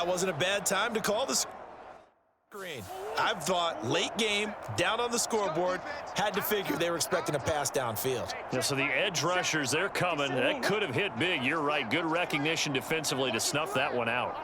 that wasn't a bad time to call the screen. I've thought late game, down on the scoreboard, had to figure they were expecting a pass downfield. Yeah, so the edge rushers, they're coming. That could have hit big. You're right. Good recognition defensively to snuff that one out.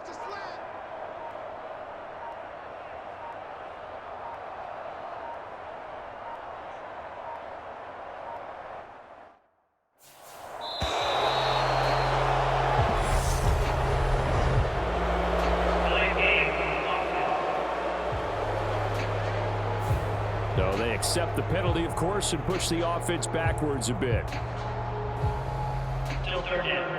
So they accept the penalty, of course, and push the offense backwards a bit. Still third down.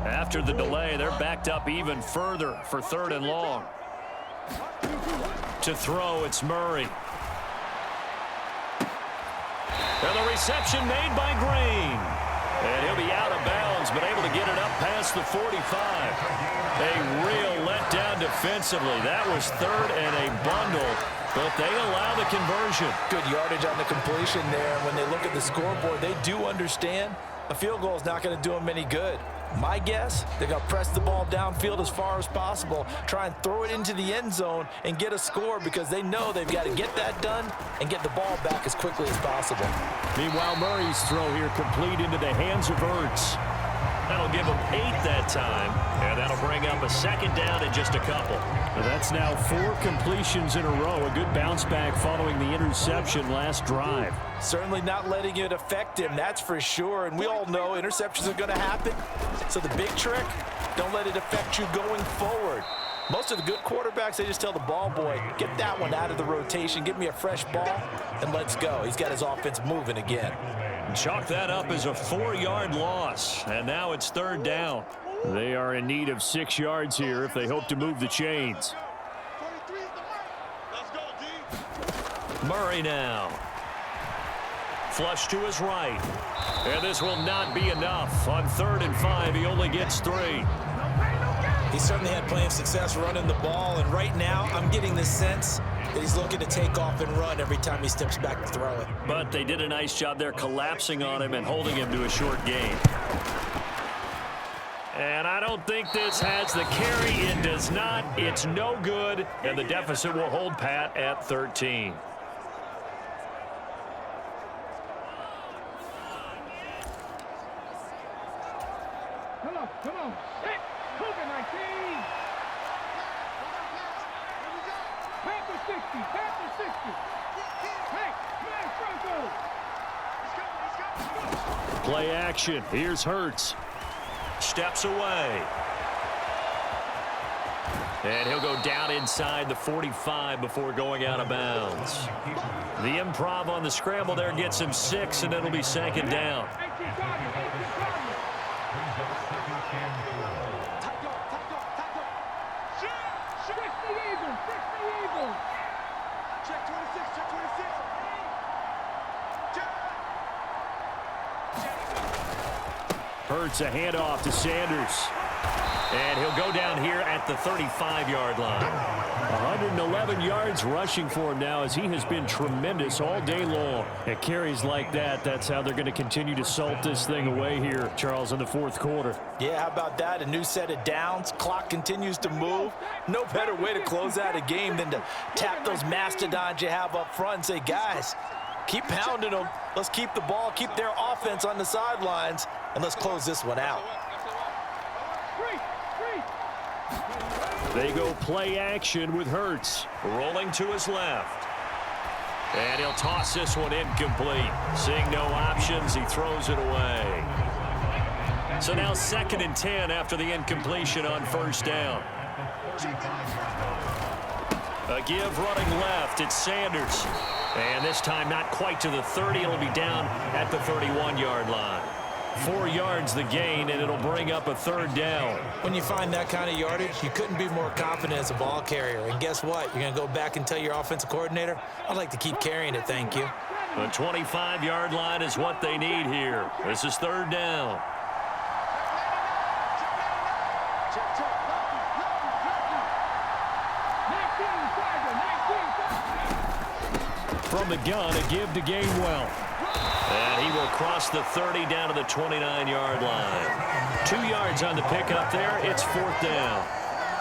After the delay, they're backed up even further for 3rd and long. To throw, it's Murray. And the reception made by Green. And he'll be out of bounds, but able to get it up past the 45. A real letdown defensively. That was 3rd and a bundle, but they allow the conversion. Good yardage on the completion there. When they look at the scoreboard, they do understand a field goal is not going to do them any good. My guess, they're going to press the ball downfield as far as possible, try and throw it into the end zone and get a score because they know they've got to get that done and get the ball back as quickly as possible. Meanwhile, Murray's throw here complete into the hands of Ertz. That'll give them 8 that time, and that'll bring up a 2nd down in just a couple. Well, that's now 4 completions in a row. A good bounce back following the interception last drive. Certainly not letting it affect him, that's for sure. And we all know interceptions are going to happen. So the big trick, don't let it affect you going forward. Most of the good quarterbacks, they just tell the ball boy, get that one out of the rotation, give me a fresh ball, and let's go. He's got his offense moving again. Chalk that up as a 4-yard loss, and now it's 3rd down. They are in need of 6 yards here if they hope to move the chains. Murray now. Flush to his right. And this will not be enough. On 3rd and 5, he only gets 3. He certainly had plenty of success running the ball, and right now I'm getting the sense that he's looking to take off and run every time he steps back to throw it. But they did a nice job there collapsing on him and holding him to a short gain. And I don't think this has the carry. It does not. It's no good, and the deficit will hold pat at 13. Come on. Hey, Cougar 19. Panther 60. Hey, man, Franco. Play action. Here's Hurts. Steps away. And he'll go down inside the 45 before going out of bounds. The improv on the scramble there gets him 6, and it'll be 2nd down. Hurts a handoff to Sanders. And he'll go down here at the 35-yard line. 111 yards rushing for him now as he has been tremendous all day long. At carries like that, that's how they're going to continue to salt this thing away here, Charles, in the 4th quarter. Yeah, how about that? A new set of downs. Clock continues to move. No better way to close out a game than to tap those mastodons you have up front and say, guys, keep pounding them. Let's keep the ball, keep their offense on the sidelines, and let's close this one out. They go play action with Hurts. Rolling to his left. And he'll toss this one incomplete. Seeing no options, he throws it away. So now 2nd and 10 after the incompletion on 1st down. A give running left. It's Sanders. And this time not quite to the 30. It'll be down at the 31-yard line. 4 yards the gain, and it'll bring up a 3rd down. When you find that kind of yardage, you couldn't be more confident as a ball carrier. And guess what? You're going to go back and tell your offensive coordinator, I'd like to keep carrying it, thank you. The 25-yard line is what they need here. This is 3rd down. From the gun, a give to Gainwell. And he will cross the 30 down to the 29-yard line. 2 yards on the pickup there. It's 4th down.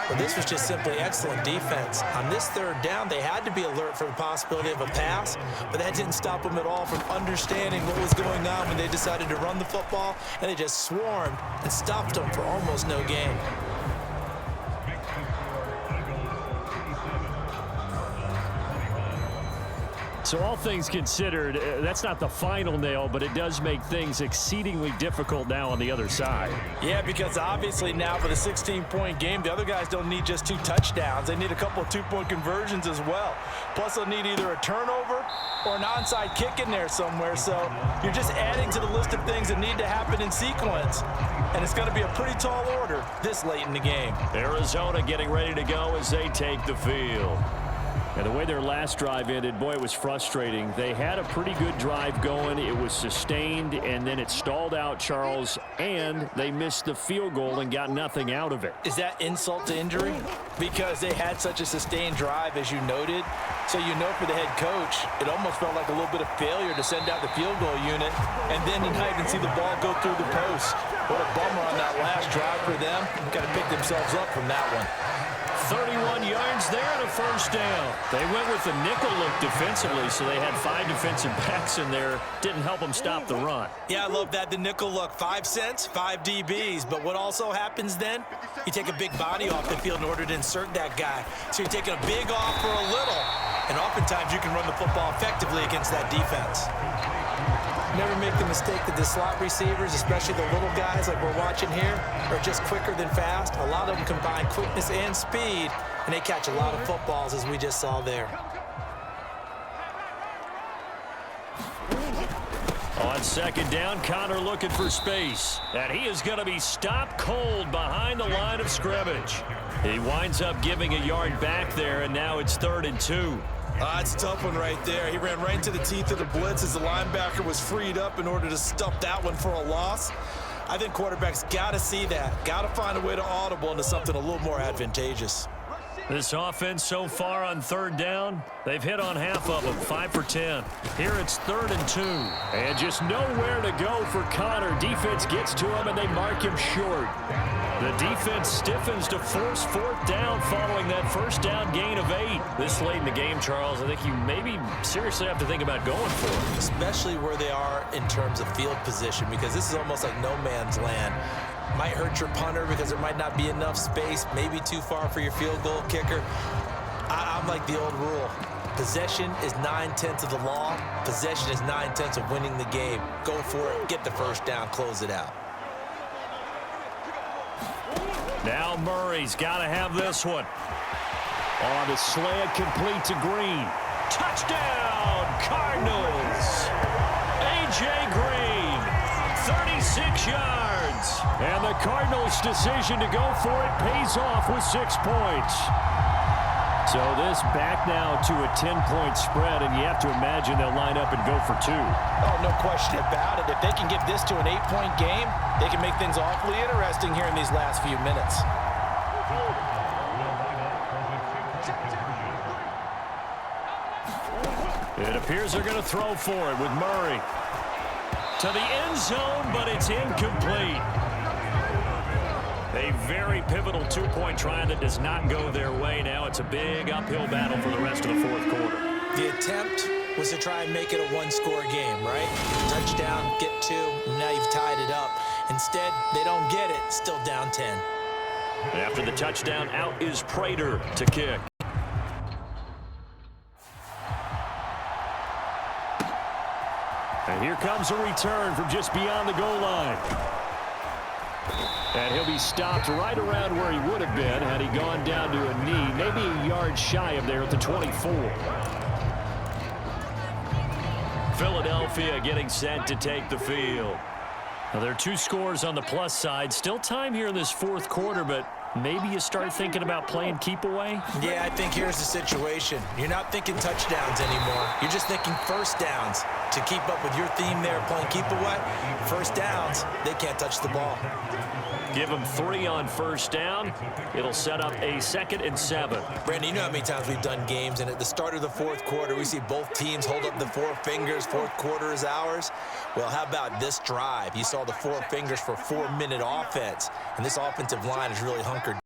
Well, this was just simply excellent defense. On this 3rd down, they had to be alert for the possibility of a pass, but that didn't stop them at all from understanding what was going on when they decided to run the football, and they just swarmed and stopped them for almost no gain. So all things considered, that's not the final nail, but it does make things exceedingly difficult now on the other side. Yeah, because obviously now for the 16-point game, the other guys don't need just 2 touchdowns. They need a couple of 2-point conversions as well. Plus, they'll need either a turnover or an onside kick in there somewhere. So you're just adding to the list of things that need to happen in sequence. And it's going to be a pretty tall order this late in the game. Arizona getting ready to go as they take the field. And the way their last drive ended, boy, it was frustrating. They had a pretty good drive going. It was sustained, and then it stalled out, Charles, and they missed the field goal and got nothing out of it. Is that insult to injury? Because they had such a sustained drive, as you noted. So you know for the head coach, it almost felt like a little bit of failure to send out the field goal unit and then not even see the ball go through the post. What a bummer on that last drive for them. Got to pick themselves up from that one. 31 yards there and a 1st down. They went with the nickel look defensively, so they had 5 defensive backs in there. Didn't help them stop the run. Yeah, I love that, the nickel look. 5 cents, 5 DBs. But what also happens then? You take a big body off the field in order to insert that guy. So you're taking a big off for a little. And oftentimes you can run the football effectively against that defense. Never make the mistake that the slot receivers, especially the little guys like we're watching here, are just quicker than fast. A lot of them combine quickness and speed, and they catch a lot of footballs, as we just saw there. On 2nd down, Connor looking for space. And he is going to be stopped cold behind the line of scrimmage. He winds up giving a yard back there, and now it's 3rd and 2. It's a tough one right there. He ran right into the teeth of the blitz as the linebacker was freed up in order to stuff that one for a loss. I think quarterbacks got to see that. Got to find a way to audible into something a little more advantageous. This offense so far on 3rd down, they've hit on half of them, 5 for 10. Here it's 3rd and 2. And just nowhere to go for Connor. Defense gets to him, and they mark him short. The defense stiffens to force 4th down following that 1st down gain of 8. This late in the game, Charles, I think you maybe seriously have to think about going for it. Especially where they are in terms of field position, because this is almost like no man's land. Might hurt your punter because there might not be enough space, maybe too far for your field goal kicker. I'm like the old rule. Possession is 9/10 of the law. Possession is 9/10 of winning the game. Go for it, get the 1st down, close it out. Now Murray's got to have this one. On the slant, complete to Green. Touchdown, Cardinals. A.J. Green, 36 yards. And the Cardinals' decision to go for it pays off with 6 points. So this back now to a 10-point spread, and you have to imagine they'll line up and go for 2. Oh, no question about it. If they can get this to an 8-point game, they can make things awfully interesting here in these last few minutes. It appears they're going to throw for it with Murray. To the end zone, but it's incomplete. A very pivotal 2-point try that does not go their way. Now it's a big uphill battle for the rest of the 4th quarter. The attempt was to try and make it a 1-score game, right? Touchdown, get 2, and now you've tied it up. Instead, they don't get it, still down 10. After the touchdown, out is Prater to kick. And here comes a return from just beyond the goal line. And he'll be stopped right around where he would have been had he gone down to a knee, maybe a yard shy of there at the 24. Philadelphia getting set to take the field. Now, there are 2 scores on the plus side. Still time here in this 4th quarter, but maybe you start thinking about playing keep away? Yeah, I think here's the situation. You're not thinking touchdowns anymore. You're just thinking 1st downs. To keep up with your theme there, playing keep away, 1st downs, they can't touch the ball. Give him 3 on first down. It'll set up a 2nd and 7. Brandon, you know how many times we've done games, and at the start of the fourth quarter, we see both teams hold up the 4 fingers, fourth quarter is ours. Well, how about this drive? You saw the 4 fingers for 4-minute offense, and this offensive line is really hunkered